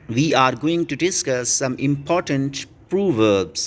We are going to discuss some important proverbs.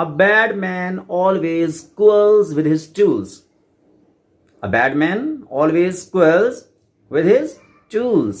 A bad man always quarrels with his tools. A bad man always quarrels with his tools.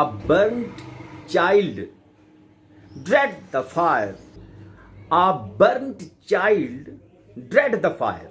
A burnt child dread the fire. A burnt child dread the fire.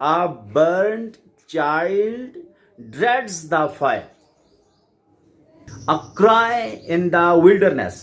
A burnt child dreads the fire. A cry in the wilderness.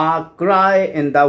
A cry in the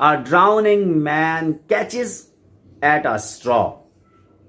A drowning man catches at a straw.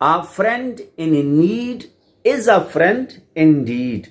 A friend in need is a friend indeed.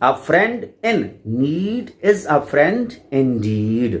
A friend in need is a friend indeed.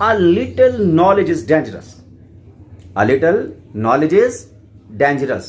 A little knowledge is dangerous. A little knowledge is dangerous.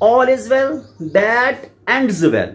All is well that ends well.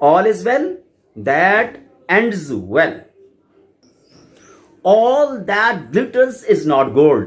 All is well that ends well. All that glitters is not gold.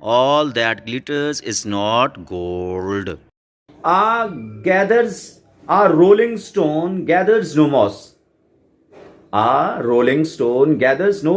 All that glitters is not gold. A rolling stone gathers no moss. A rolling stone gathers no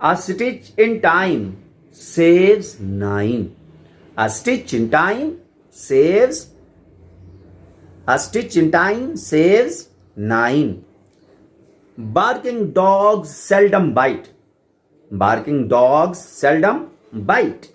A stitch in time saves 9. A stitch in time saves. A stitch in time saves 9. Barking dogs seldom bite. Barking dogs seldom bite.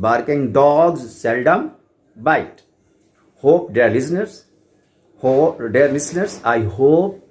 Barking dogs seldom bite. Hope dear listeners, I hope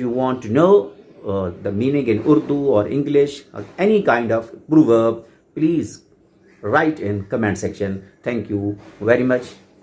you want to know the meaning in Urdu or English or any kind of proverb, please write in comment section. Thank you very much.